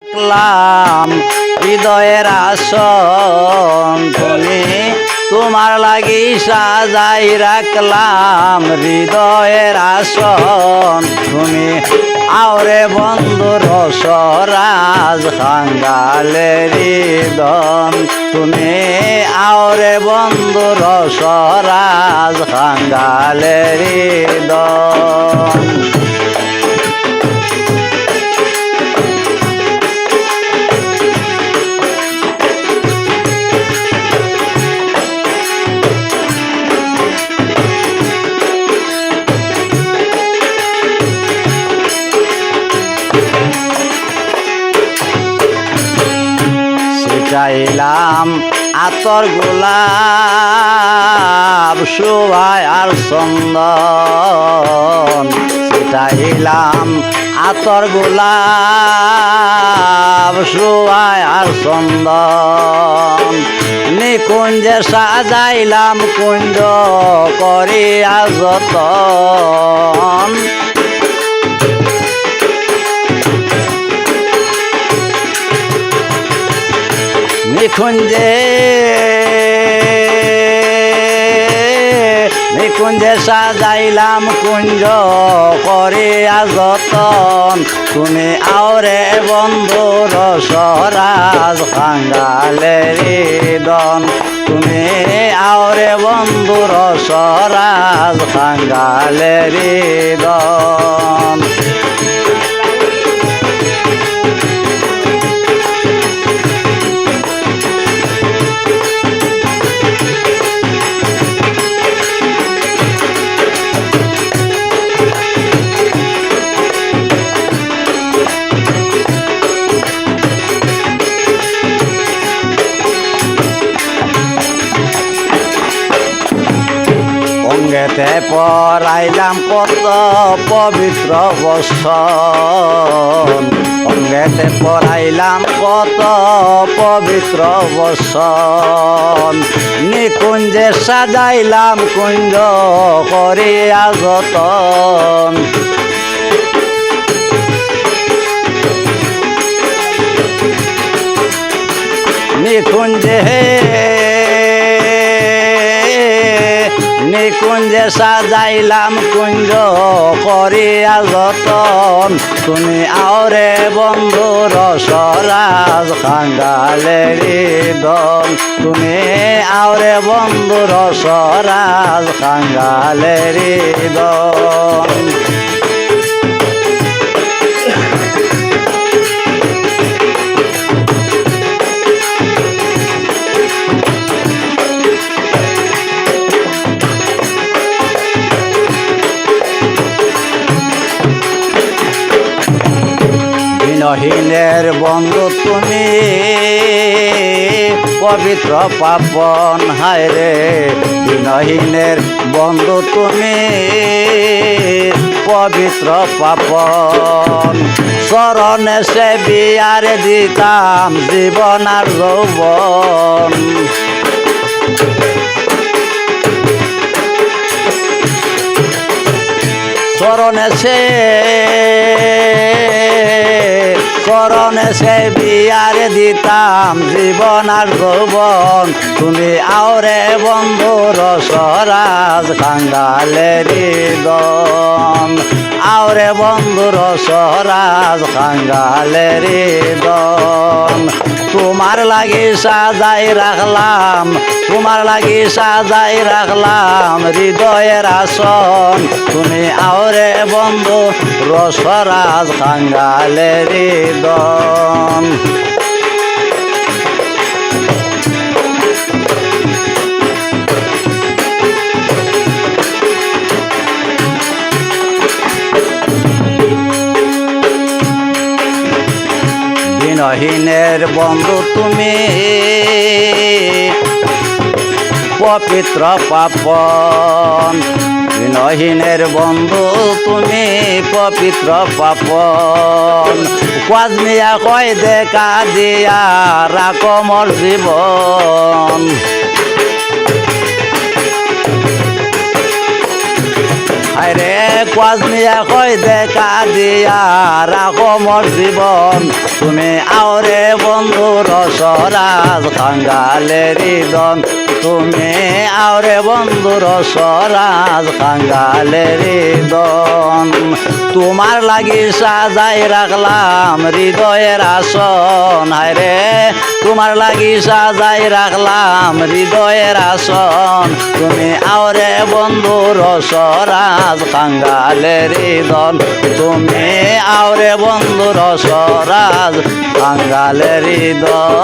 রাখলাম হৃদয়ের আসন তুমি তোমার লাগি সাজাই রাখলাম হৃদয়ের আসন তুমি আওরে বন্ধু রসরাজ খাঙ্গালের হৃদন তুমি আওরে বন্ধু রসরাজ খাঙ্গালের হৃদন চাইলাম আতর গোলাপ শোভায় আর চন্দন চাইলাম আতর গোলাপ শোভায় আর চন্দন নিকুঞ্জে সাজাইলাম কুঞ্জ করিয়া যতন নিকুঞ্জে সাজাইলাম কুঞ্জ করিয়া যতন তুমি আওরে বন্ধু রসরাজ খাঙ্গালের হৃদন তুমি আওরে বন্ধু রসরাজ খাঙ্গালের হৃদন অঙ্গেতে পরাইলাম কত পবিত্র বচন অঙ্গেতে পরাইলাম কত পবিত্র বচন নিকুঞ্জে সাজাইলাম কুঞ্জ করিয়া যতন নিকুঞ্জে সাজাইলাম কুঞ্জ করিয়া যতন তুমি আওরে বন্ধু রসরাজ খাঙ্গালের হৃদন তুমি আওরে বন্ধু রসরাজ খাঙ্গালের হৃদন বিনহীনের বন্ধু তুমি পবিত্র পাপন হায় রে বিনহীনের বন্ধু তুমি পবিত্র পাপন চরণে সে বিয়ারে দিতাম জীবন আর যৌবন চরণে সে বিয়ারে দিতাম জীবন আর যৌবন তুমি আওরে বন্ধু রসরাজ খাঙ্গালের হৃদন আওরে বন্ধু রসরাজ খাঙ্গালের হৃদন তোমার লাগি সাজাই রাখলাম তোমার লাগি সাজাই রাখলাম হৃদয়ের আসন তুমি আওরে বন্ধু রসরাজ খাঙ্গালের হৃদন বিনহীনের বন্ধু তুমি পবিত্র পাপন বিনহীনের বন্ধু তুমি পবিত্র পাপন কাজমিয়া কয় দেখা দিয়া রাখো মোর জীবন আরে কোয়াজ মিয়া কয় দেখা দিয়া রাখো মোর জীবন তুমি আওরে বন্ধু রসরাজ কাঙ্গালের দন তুমি আওরে বন্ধু রসরাজ কাঙ্গালের দন তোমার লাগি সাজাই রাখলাম হৃদয়ের আসন হায়রে তোমার লাগি সাজাই রাখলাম হৃদয়ের আসন তুমি আওরে বন্ধু রসরাজ কাঙ্গালের দন তুমি আওরে বন্ধু রসরাজ কাঙ্গালের দন